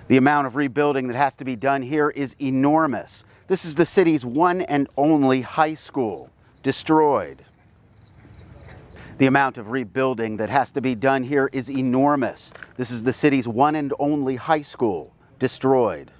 The amount of rebuilding that has to be done here is enormous. This is the city's one and only high school, destroyed. The amount of rebuilding that has to be done here is enormous. This is the city's one and only high school, destroyed.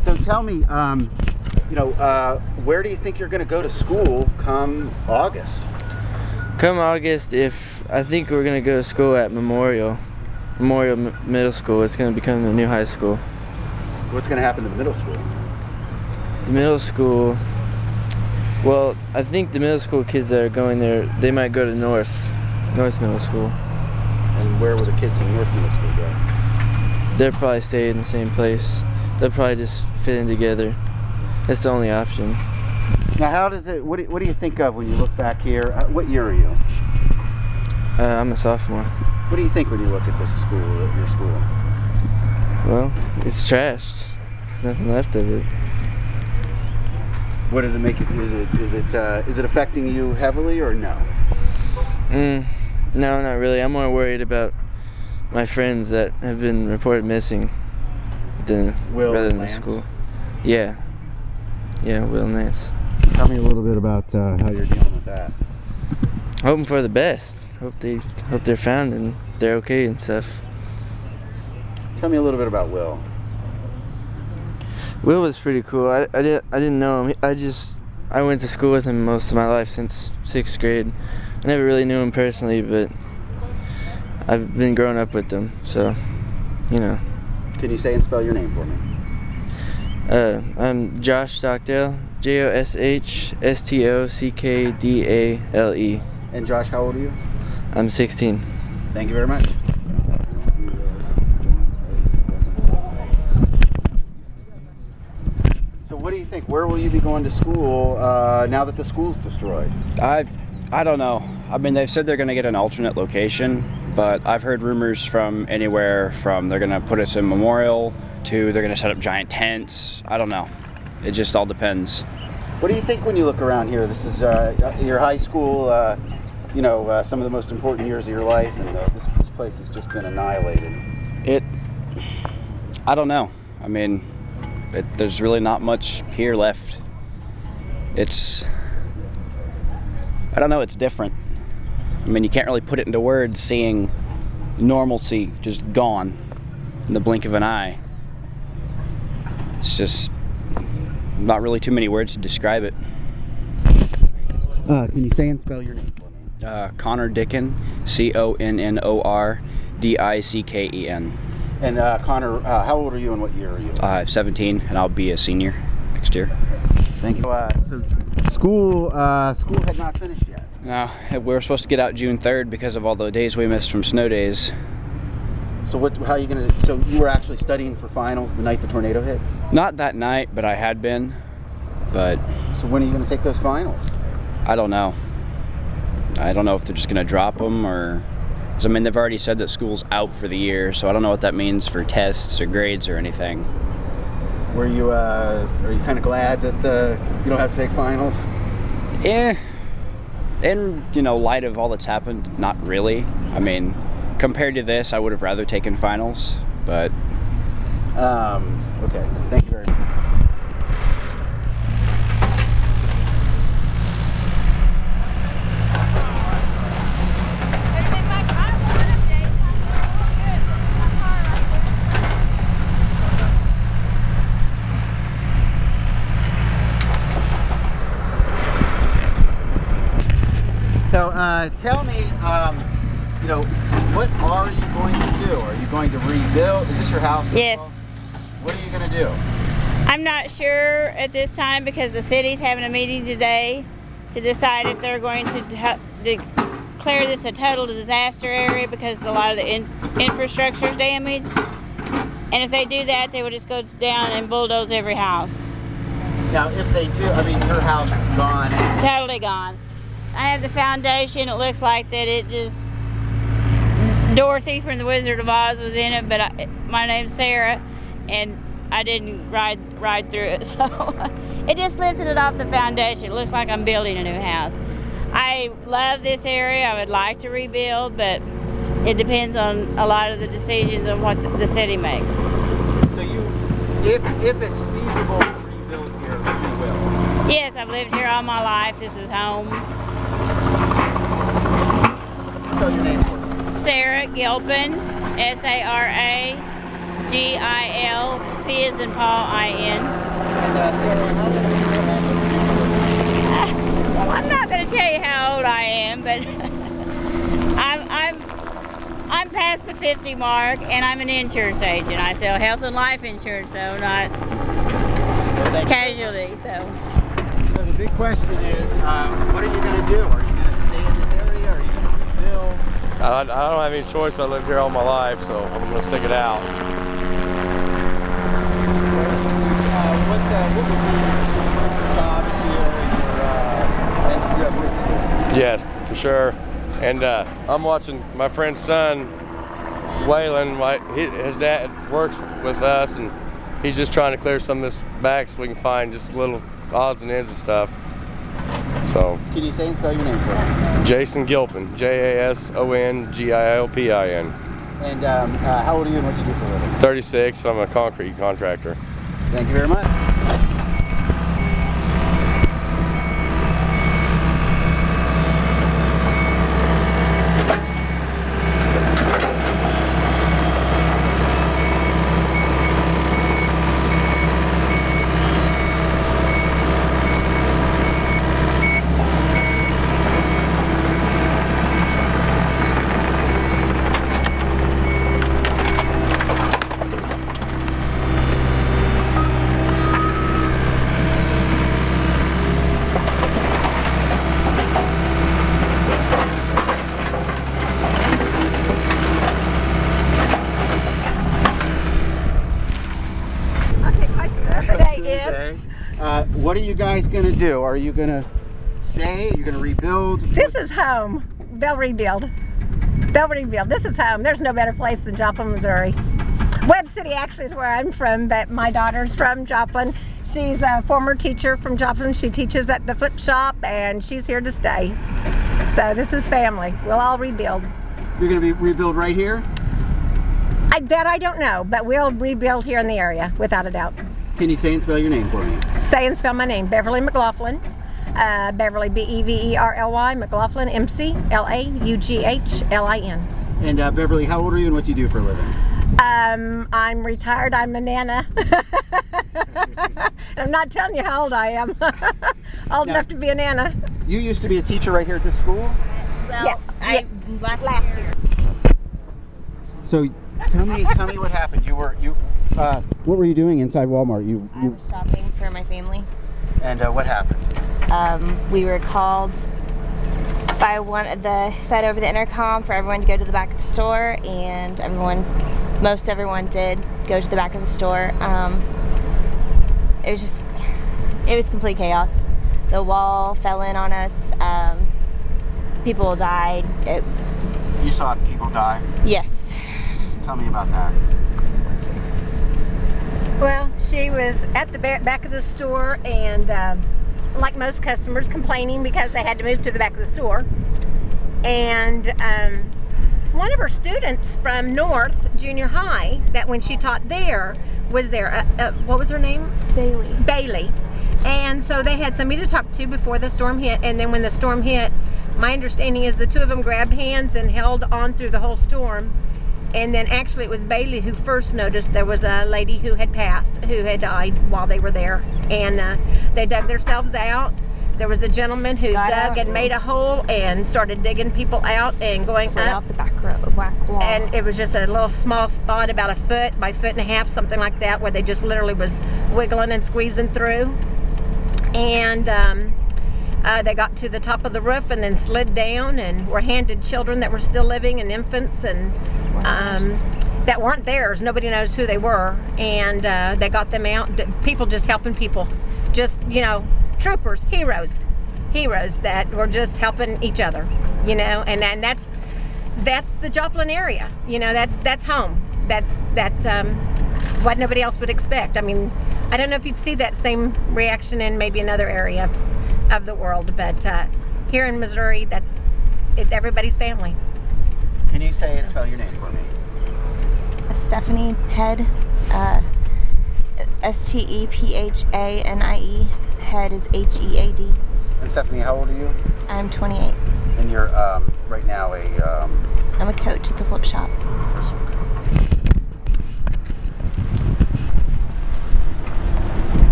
So tell me, where do you think you're going to go to school come August? Come August, I think we're going to go to school at Memorial Middle School. It's going to become the new high school. So what's going to happen to the middle school? The middle school, well, I think the middle school kids that are going there, they might go to North Middle School. And where will the kids in North Middle School go? They'll probably stay in the same place. They'll probably just fit in together. That's the only option. Now, how does it? What do you think of when you look back here? What year are you? I'm a sophomore. What do you think when you look at this school, at your school? Well, it's trashed. There's nothing left of it. What does it make it? Is it affecting you heavily or no? No, not really. I'm more worried about my friends that have been reported missing rather than the school. Yeah, Will and Lance. Tell me a little bit about how you're dealing with that. Hoping for the best. Hope they're found and they're okay and stuff. Tell me a little bit about Will. Will was pretty cool. I didn't know him. I went to school with him most of my life since 6th grade. I never really knew him personally, but I've been growing up with him, so Can you say and spell your name for me? I'm Josh Stockdale, JoshStockdale. And Josh, how old are you? I'm 16. Thank you very much. So what do you think? Where will you be going to school now that the school's destroyed? I don't know. I mean, they've said they're going to get an alternate location, but I've heard rumors from anywhere from they're going to put us in Memorial to they're going to set up giant tents. I don't know. It just all depends. What do you think when you look around here? This is your high school, some of the most important years of your life, and this place has just been annihilated. I don't know. I mean, there's really not much here left. I don't know, it's different. I mean, you can't really put it into words, seeing normalcy just gone in the blink of an eye. It's just not really too many words to describe it. Can you say and spell your name for me? Connor Dicken, CONNORDICKEN. And Connor, how old are you and what year are you? 17, and I'll be a senior next year. Thank you. So school had not finished yet. No, we were supposed to get out June 3rd because of all the days we missed from snow days. So how are you going to, so you were actually studying for finals the night the tornado hit? Not that night, but I had been. But so when are you going to take those finals? I don't know. I don't know if they're just going to drop them or, 'cause I mean, they've already said that school's out for the year, so I don't know what that means for tests or grades or anything. Are you kind of glad that you don't have to take finals? Yeah. In, light of all that's happened, not really. I mean, compared to this, I would have rather taken finals, but... Okay, thank you very much. So tell me, what are you going to do? Are you going to rebuild? Is this your house? Yes. What are you going to do? I'm not sure at this time because the city's having a meeting today to decide if they're going to declare this a total disaster area because a lot of the infrastructure is damaged. And if they do that, they will just go down and bulldoze every house. Now, if they do, I mean, your house is gone. Totally gone. I have the foundation. It looks like that it just... Dorothy from the Wizard of Oz was in it, but my name's Sarah, and I didn't ride through it, so it just lifted it off the foundation. It looks like I'm building a new house. I love this area. I would like to rebuild, but it depends on a lot of the decisions of what the city makes. So if it's feasible to rebuild here, you will? Yes, I've lived here all my life. This is home. Spell your name for me. Sarah Gilpin, S-A-R-A, G-I-L-P as in Paul, I-N. And Sarah, how old are you? Well, I'm not going to tell you how old I am, but I'm past the 50 mark, and I'm an insurance agent. I sell health and life insurance, though, not casualty. So the big question is, what are you going to do? Are you going to stay in this area? Are you going to rebuild? I don't have any choice. I lived here all my life, so I'm going to stick it out. What would be your job is here and you have roots here? Yes, for sure. And I'm watching my friend's son, Waylon. His dad works with us, and he's just trying to clear some of this back so we can find just little odds and ends and stuff. So. Can you say and spell your name for me? Jason Gilpin, Jasongilpin. And how old are you and what do you do for a living? 36. I'm a concrete contractor. Thank you very much. What are you guys going to do? Are you going to stay? Are you going to rebuild? This is home. They'll rebuild. They'll rebuild. This is home. There's no better place than Joplin, Missouri. Webb City actually is where I'm from, but my daughter's from Joplin. She's a former teacher from Joplin. She teaches at the flip shop, and she's here to stay. So this is family. We'll all rebuild. You're going to rebuild right here? That I don't know, but we'll rebuild here in the area, without a doubt. Can you say and spell your name for me? Say and spell my name. Beverly McLaughlin. Beverly, B-E-V-E-R-L-Y, McLaughlin, M-C-L-A-U-G-H-L-I-N. And Beverly, how old are you and what do you do for a living? I'm retired. I'm a nana. I'm not telling you how old I am. Old enough to be a nana. You used to be a teacher right here at this school? Well, yeah. Last year. So tell me what happened. What were you doing inside Walmart? I was shopping for my family. And what happened? We were called by the said over the intercom for everyone to go to the back of the store, and most everyone did go to the back of the store. It was complete chaos. The wall fell in on us. People died. You saw people die? Yes. Tell me about that. Well, she was at the back of the store and like most customers, complaining because they had to move to the back of the store. And one of her students from North Junior High, that when she taught there, was there. What was her name? Bailey. And so they had somebody to talk to before the storm hit. And then when the storm hit, my understanding is the two of them grabbed hands and held on through the whole storm. And then actually it was Bailey who first noticed there was a lady who had passed, who had died while they were there. And they dug themselves out. There was a gentleman who dug and made a hole and started digging people out and going up. Out the back wall. And it was just a little small spot, about a foot by foot and a half, something like that, where they just literally was wiggling and squeezing through. And they got to the top of the roof and then slid down and were handed children that were still living and infants and that weren't theirs. Nobody knows who they were. And they got them out. People just helping people. Just, troopers, heroes that were just helping each other, and that's the Joplin area. That's home. That's what nobody else would expect. I mean, I don't know if you'd see that same reaction in maybe another area of the world, but here in Missouri, it's everybody's family. Can you say and spell your name for me? Stephanie Head, Stephanie. Head is Head. And Stephanie, how old are you? I'm 28. And you're right now I'm a coach at the flip shop.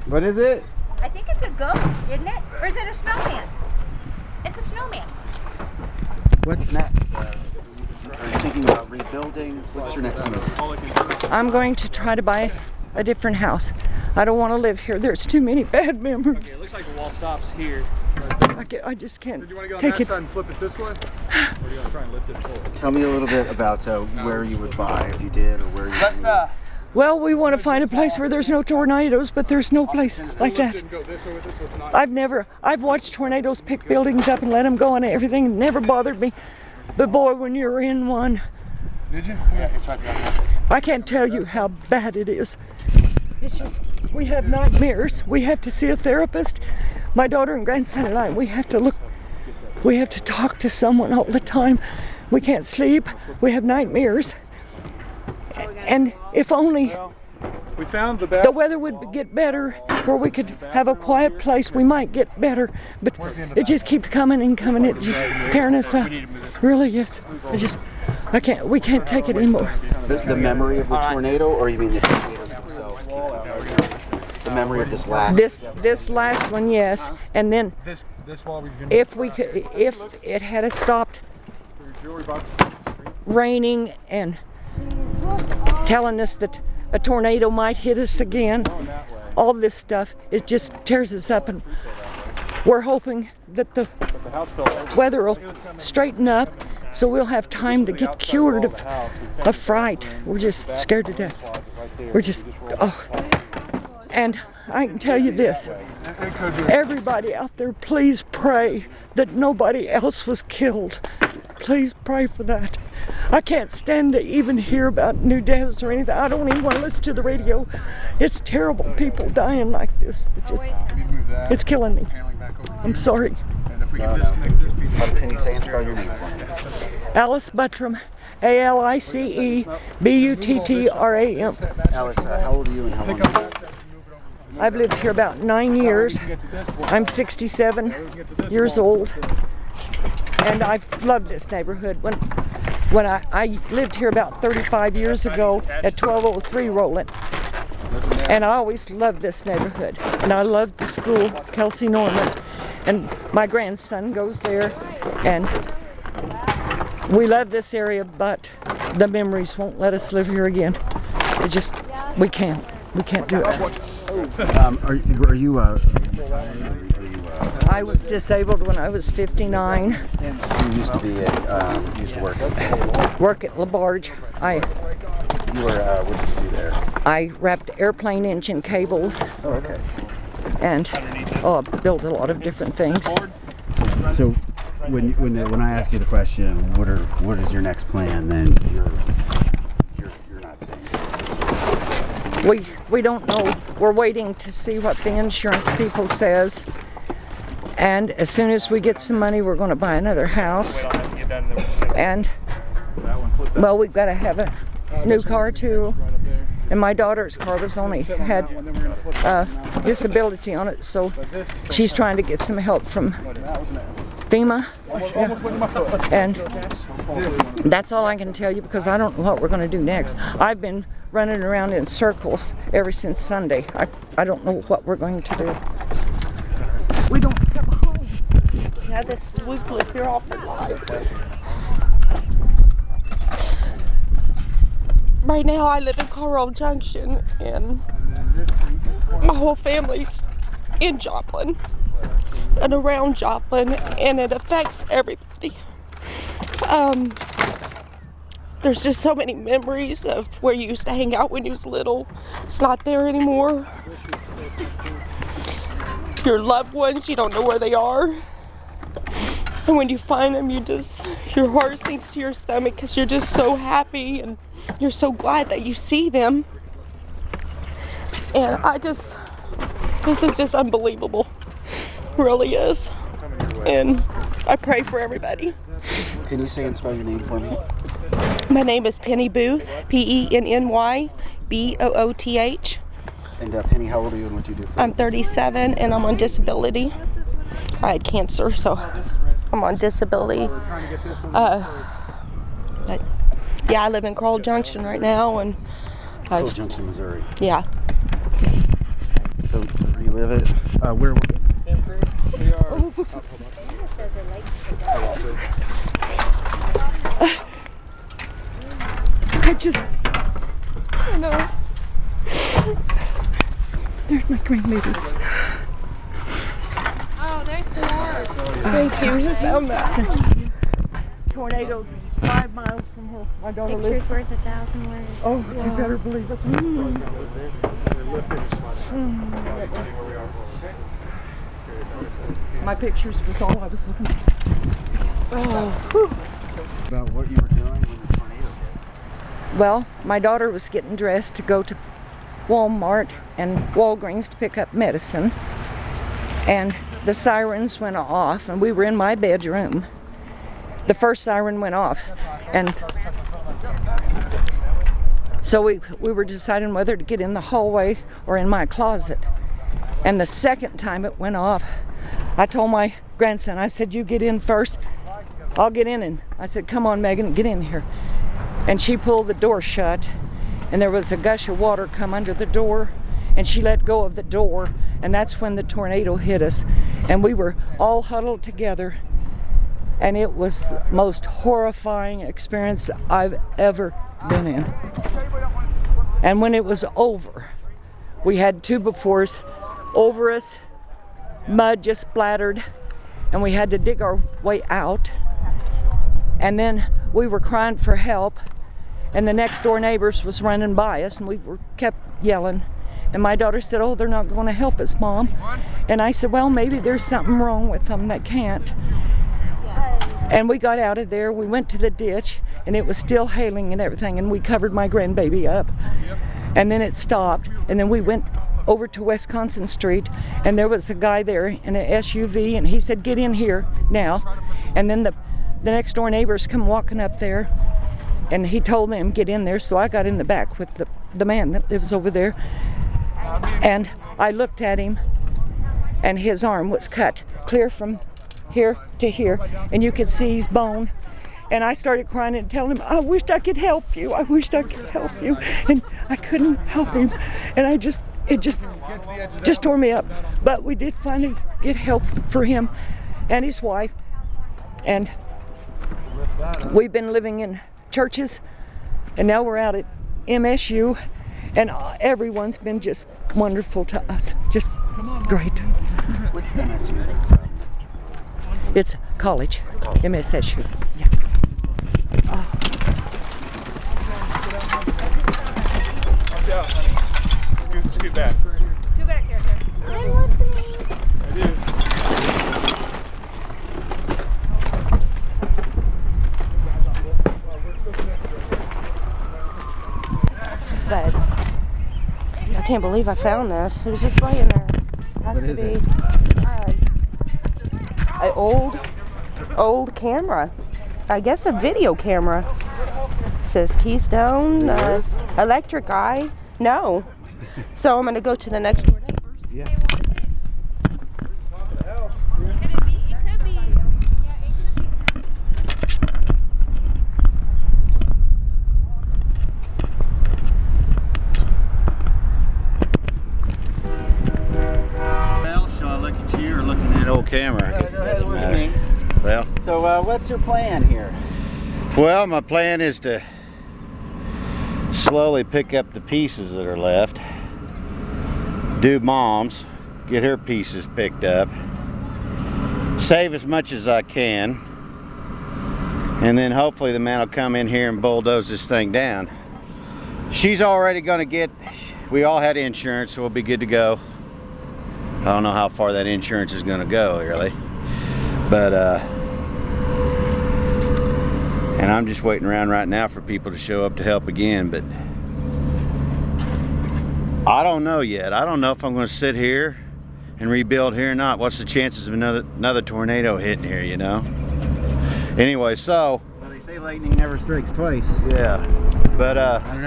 What is it? I think it's a ghost, isn't it? Or is it a snowman? It's a snowman. What's next? Are you thinking about rebuilding? What's your next move? I'm going to try to buy a different house. I don't want to live here. There's too many bad memories. Okay, it looks like the wall stops here. I just can't Do you want to go on take that it. side and flip it this way? Or do you want to try and lift it forward? Tell me a little bit about where you would buy if you did, or where you would. Well, we want to find a place where there's no tornadoes, but there's no place like that. I've watched tornadoes pick buildings up and let them go and everything. It never bothered me. But boy, when you're in one, Did you? Yeah, it's right there. I can't tell you how bad it is. It's just, we have nightmares. We have to see a therapist. My daughter and grandson and I, we have to talk to someone all the time. We can't sleep. We have nightmares. And if only We found the weather would get better, where we could have a quiet place, we might get better. But it just keeps coming and coming. It just tearing us up. Really, yes. We can't take it anymore. The memory of the tornado, or you mean the tornadoes themselves? The memory of this last. This last one, yes. And then if it had stopped raining and telling us that a tornado might hit us again, all this stuff, it just tears us up, and we're hoping that the weather will straighten up so we'll have time to get cured of fright. We're just scared to death. We're just, and I can tell you this, everybody out there, please pray that nobody else was killed. Please pray for that. I can't stand to even hear about new deaths or anything. I don't even want to listen to the radio. It's terrible, people dying like this. It's killing me. I'm sorry. Can you say and spell your name for me? Alice Buttram, ALICE Buttram. Alice, how old are you and how long have you lived? I've lived here about 9 years. I'm 67 years old, and I've loved this neighborhood. When I lived here about 35 years ago at 1203 Roland, and I always loved this neighborhood. And I loved the school, Kelsey Norman, and my grandson goes there, and we love this area, but the memories won't let us live here again. It just, we can't do it. Are you I was disabled when I was 59. You used to work Work at LaBarge. what did you do there? I wrapped airplane engine cables. Oh, okay. And built a lot of different things. So when I ask you the question, what is your next plan, then you're not saying. We don't know. We're waiting to see what the insurance people says. And as soon as we get some money, we're going to buy another house. And well, we've got to have a new car too. And my daughter's car had disability on it, so she's trying to get some help from FEMA. Yeah. And that's all I can tell you, because I don't know what we're going to do next. I've been running around in circles ever since Sunday. I don't know what we're going to do. We don't have a home. Yeah, we've lived here all our lives. Right now I live in Carl Junction, and my whole family's in Joplin and around Joplin, and it affects everybody. There's just so many memories of where you used to hang out when you was little. It's not there anymore. Your loved ones, you don't know where they are. And when you find them, your heart sinks to your stomach, because you're just so happy and you're so glad that you see them. And this is just unbelievable. It really is. And I pray for everybody. Can you say and spell your name for me? My name is Penny Booth, PennyBooth. And Penny, how old are you and what do you do for I'm 37 and I'm on disability. I had cancer, so I'm on disability. I live in Carl Junction right now, and Carl Junction, Missouri. Yeah. So you live it. Where? We are. I know. There's my grandbabies. Oh, there's some more. Thank you. Who found that? Tornadoes 5 miles from here. My daughter lives. Picture's worth 1,000 words. Oh, you better believe it. My pictures was all I was looking for. About what you were doing when the tornado hit. Well, my daughter was getting dressed to go to Walmart and Walgreens to pick up medicine, and the sirens went off, and we were in my bedroom. The first siren went off, and so we were deciding whether to get in the hallway or in my closet. And the second time it went off, I told my grandson, I said, you get in first, I'll get in. And I said, come on, Megan, get in here. And she pulled the door shut, and there was a gush of water come under the door, and she let go of the door, and that's when the tornado hit us. And we were all huddled together, and it was the most horrifying experience I've ever been in. And when it was over, we had 2 befores over us, mud just splattered, and we had to dig our way out. And then we were crying for help, and the next door neighbors was running by us, and we kept yelling. And my daughter said, "Oh, they're not going to help us, Mom." And I said, "Well, maybe there's something wrong with them that can't." And we got out of there. We went to the ditch, and it was still hailing and everything, and we covered my grandbaby up. And then it stopped, and then we went over to Wisconsin Street, and there was a guy there in an SUV, and he said, "Get in here now." And then the next door neighbors come walking up there, and he told them, "Get in there." So I got in the back with the man that lives over there. And I looked at him, and his arm was cut clear from here to here, and you could see his bone. And I started crying and telling him, "I wished I could help you. I wished I could help you." And I couldn't help him. And it just tore me up. But we did finally get help for him and his wife. And we've been living in churches, and now we're out at MSU. And everyone's been just wonderful to us, just great. What's MSU? It's college, MSSU. Yeah. Watch out, honey. Scoot back. Scoot back here. I do. But I can't believe I found this. It was just laying there. Has to be an old camera. I guess a video camera. It says Keystone, electric eye. No. So I'm gonna go to the next door neighbors. Yeah. Camera. Go ahead, with me. Well, so what's your plan here? Well, my plan is to slowly pick up the pieces that are left, do Mom's, get her pieces picked up, save as much as I can, and then hopefully the man will come in here and bulldoze this thing down. She's already going to get, we all had insurance, so we'll be good to go. I don't know how far that insurance is going to go, really. But, and I'm just waiting around right now for people to show up to help again, but I don't know yet. I don't know if I'm going to sit here and rebuild here or not. What's the chances of another tornado hitting here, you know? Anyway, so. Well, they say lightning never strikes twice. Yeah, but I don't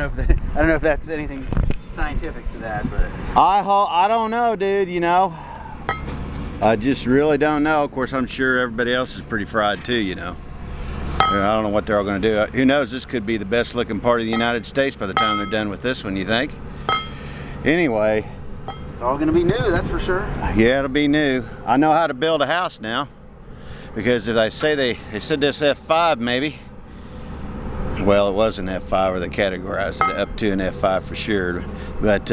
know if that's anything scientific to that, but I don't know, dude, you know. I just really don't know. Of course, I'm sure everybody else is pretty fried too, you know. I don't know what they're all going to do. Who knows? This could be the best looking part of the United States by the time they're done with this one, you think? Anyway, it's all going to be new, that's for sure. Yeah, it'll be new. I know how to build a house now, because if they say they said this F5 maybe. Well, it was an F5, or they categorized it up to an F5 for sure. But,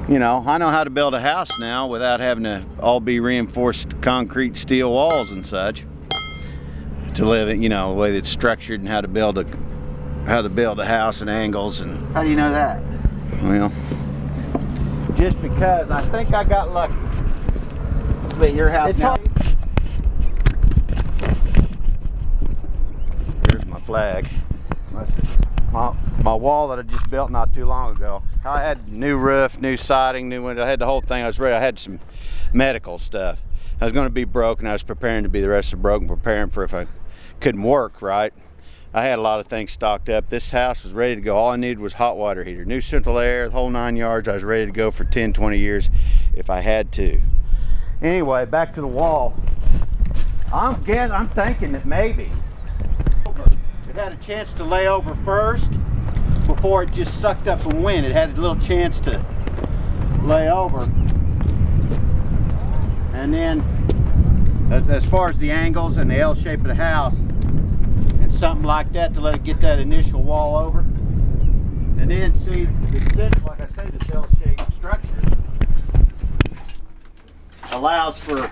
you know, I know how to build a house now without having to all be reinforced concrete steel walls and such. To live it, you know, the way that it's structured and how to build a house and angles. And how do you know that? Well, just because I think I got lucky. Wait, your house now? Here's my flag. My wall that I just built not too long ago. I had new roof, new siding, new window. I had the whole thing. I was ready. I had some medical stuff. I was going to be broken. I was preparing to be the rest of broken, preparing for if I couldn't work, right? I had a lot of things stocked up. This house was ready to go. All I needed was hot water heater, new central air, the whole 9 yards. I was ready to go for 10, 20 years if I had to. Anyway, back to the wall. I'm thinking that maybe it had a chance to lay over first before it just sucked up the wind. It had a little chance to lay over. And then as far as the angles and the L shape of the house and something like that to let it get that initial wall over. And then see, like I say, this L shaped structure allows for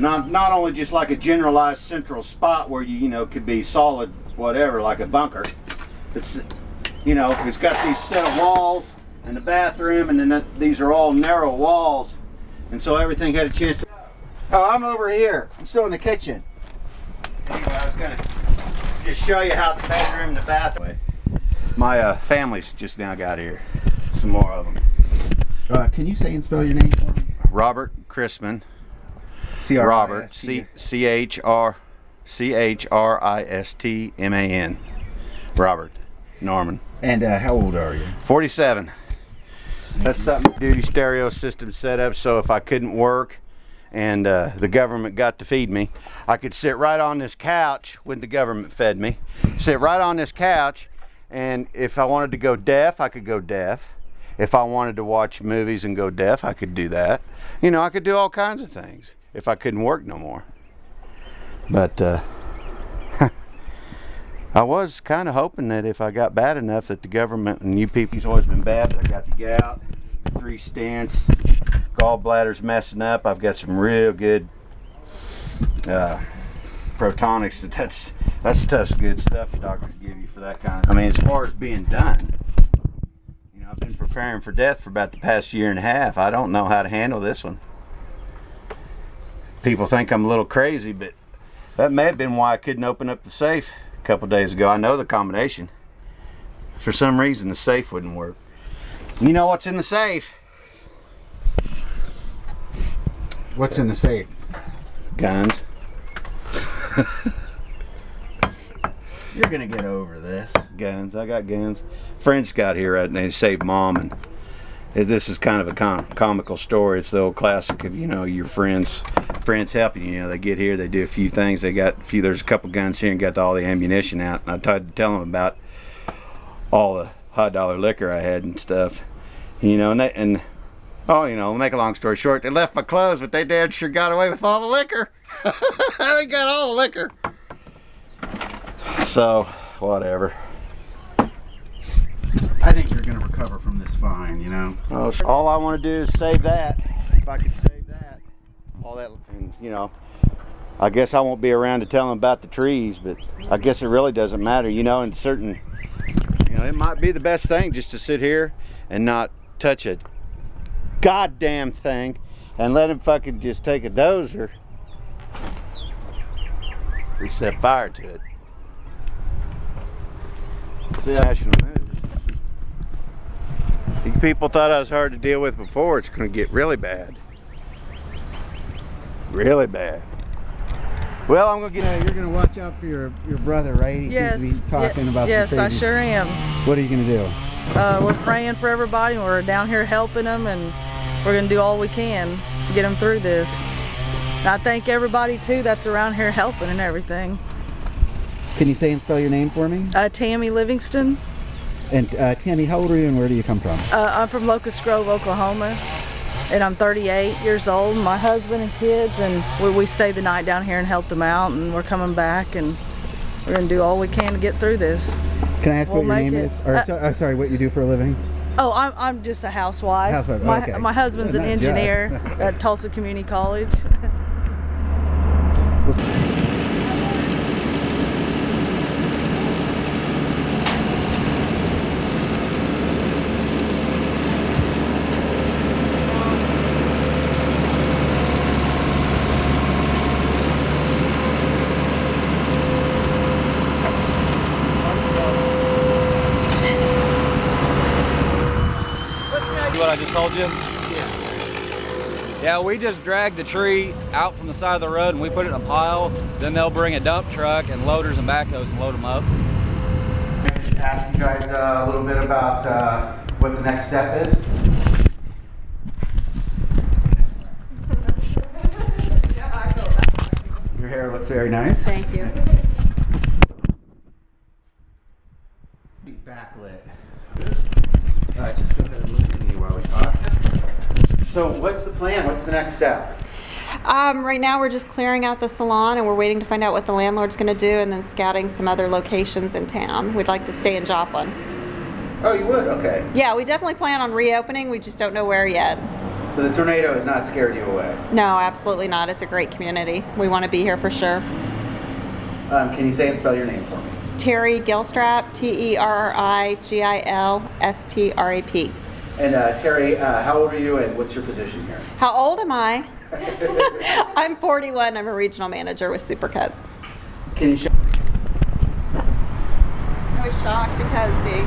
not only just like a generalized central spot where you know could be solid whatever like a bunker, It's, you know, it's got these set of walls and the bathroom, and then these are all narrow walls, and so everything had a chance to. Oh, I'm over here. I'm still in the kitchen. Anyway, I was gonna just show you how the bedroom and the bathroom. My family's just now got here. Some more of them. Can you say and spell your name for me? Robert Chrisman. Robert. CHRISTMAN. Robert Norman. And how old are you? 47. That's something duty stereo system set up so if I couldn't work and the government got to feed me, I could sit right on this couch when the government fed me. Sit right on this couch, and if I wanted to go deaf, I could go deaf. If I wanted to watch movies and go deaf, I could do that. You know, I could do all kinds of things if I couldn't work no more. But I was kind of hoping that if I got bad enough that the government and you people, it's always been bad, but I got the gout, 3 stents, gallbladder's messing up. I've got some real good protonics. That's tough, good stuff the doctors give you for that kind of. I mean, as far as being done, you know, I've been preparing for death for about the past year and a half. I don't know how to handle this one. People think I'm a little crazy, but that may have been why I couldn't open up the safe a couple days ago. I know the combination. For some reason, the safe wouldn't work. You know what's in the safe? What's in the safe? Guns. You're gonna get over this. Guns. I got guns. Friends got here and they saved Mom, and this is kind of a comical story. It's the old classic of, you know, your friends helping you. You know, they get here, they do a few things. They got a few. There's a couple guns here and got all the ammunition out. And I tried to tell them about all the high dollar liquor I had and stuff. You know, you know, make a long story short, they left my clothes, but they damn sure got away with all the liquor. They got all the liquor. So, whatever. I think you're gonna recover from this fine, you know. All I want to do is save that. If I could save that, all that, and you know, I guess I won't be around to tell them about the trees, but I guess it really doesn't matter, you know. In certain, you know, it might be the best thing just to sit here and not touch a goddamn thing and let him fucking just take a dozer. We set fire to it. It's the national news. People thought I was hard to deal with before. It's going to get really bad. Really bad. Well, I'm going to get... You're going to watch out for your brother, right? He seems to be talking about some crazy... Yes, I sure am. What are you going to do? We're praying for everybody. We're down here helping them, and we're going to do all we can to get them through this. And I thank everybody, too, that's around here helping and everything. Can you say and spell your name for me? Tammy Livingston. And Tammy, how old are you and where do you come from? I'm from Locust Grove, Oklahoma, and I'm 38 years old. My husband and kids, and we stayed the night down here and helped them out, and we're coming back, and we're going to do all we can to get through this. Can I ask what your name is? Or sorry, what you do for a living? Oh, I'm just a housewife. Okay. My husband's an engineer at Tulsa Community College. What I just told you? Yeah, we just dragged the tree out from the side of the road and we put it in a pile. Then they'll bring a dump truck and loaders and backhoes and load them up. Just ask you guys a little bit about what the next step is. Your hair looks very nice. Thank you. Be backlit. Just go ahead and look at me while we talk. So what's the plan? What's the next step? Right now we're just clearing out the salon and we're waiting to find out what the landlord's going to do and then scouting some other locations in town. We'd like to stay in Joplin. Oh, you would? Okay. Yeah, we definitely plan on reopening. We just don't know where yet. So the tornado has not scared you away? No, absolutely not. It's a great community. We want to be here for sure. Can you say and spell your name for me? Terry Gilstrap, Terrigilstrap. And Terry, how old are you and what's your position here? How old am I? I'm 41. I'm a regional manager with Supercuts. Can you show? I was shocked because the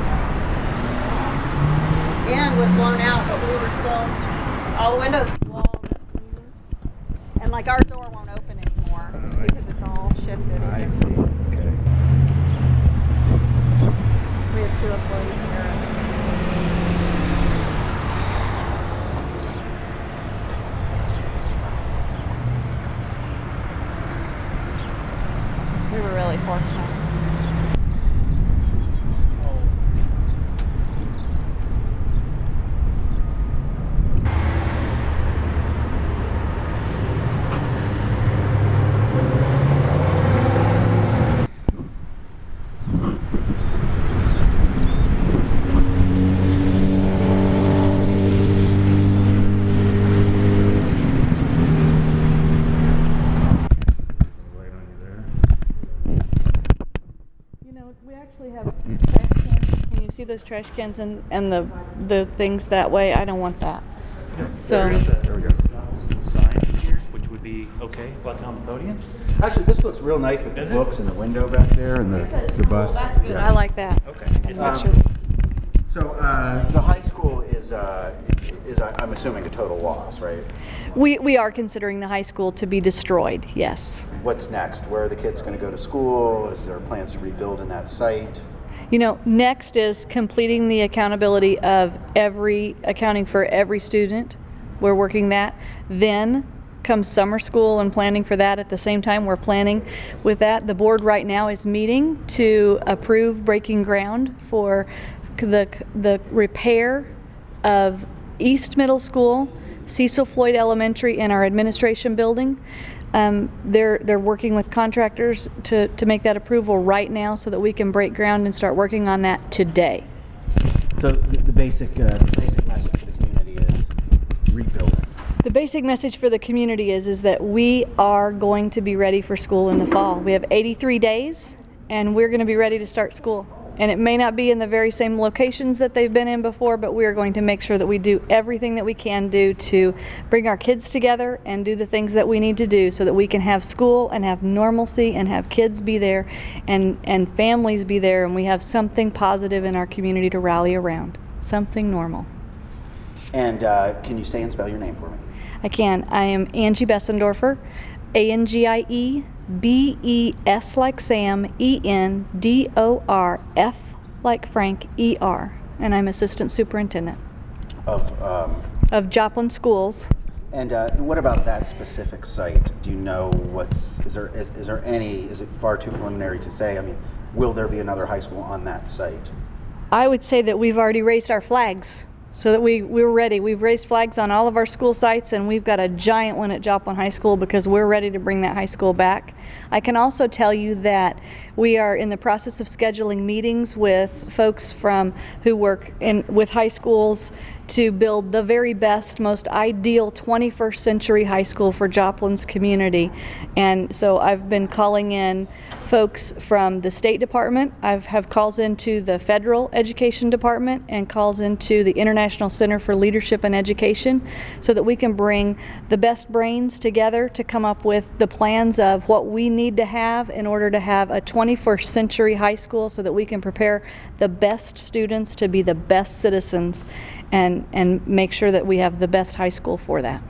end was blown out, but we were still, all the windows closed. And like our door won't open anymore because it's all shifted. I see. Okay. We had 2 employees here. We were really fortunate. We actually have trash cans. Can you see those trash cans and the things that way? I don't want that. So There we go. Sign here, which would be okay, like on the podium. Actually, this looks real nice with the books and the window back there and the bus. that's good. I like that. Okay. So the high school is I'm assuming a total loss, right? We are considering the high school to be destroyed. Yes. What's next? Where are the kids going to go to school? Is there plans to rebuild in that site? You know, next is completing the accountability of accounting for every student. We're working that. Then comes summer school and planning for that at the same time. We're planning with that. The board right now is meeting to approve breaking ground for the repair of East Middle School, Cecil Floyd Elementary, and our administration building. They're working with contractors to make that approval right now so that we can break ground and start working on that today. So the basic message for the community is rebuilding. The basic message for the community is that we are going to be ready for school in the fall. We have 83 days and we're going to be ready to start school. And it may not be in the very same locations that they've been in before, but we are going to make sure that we do everything that we can do to bring our kids together and do the things that we need to do so that we can have school and have normalcy and have kids be there and families be there, and we have something positive in our community to rally around, something normal. And can you say and spell your name for me? I can. I am Angie Bessendorfer, Angie BES like Sam, ENDORF like Frank, ER, and I'm assistant superintendent of Joplin Schools. And what about that specific site? Do you know is there any? Is it far too preliminary to say? I mean, will there be another high school on that site? I would say that we've already raised our flags. So that we're ready. We've raised flags on all of our school sites, and we've got a giant one at Joplin High School because we're ready to bring that high school back. I can also tell you that we are in the process of scheduling meetings with folks who work with high schools to build the very best, most ideal 21st century high school for Joplin's community. And so I've been calling in folks from the State Department. I have calls into the Federal Education Department and calls into the International Center for Leadership and Education so that we can bring the best brains together to come up with the plans of what we need to have in order to have a 21st century high school so that we can prepare the best students to be the best citizens and make sure that we have the best high school for that.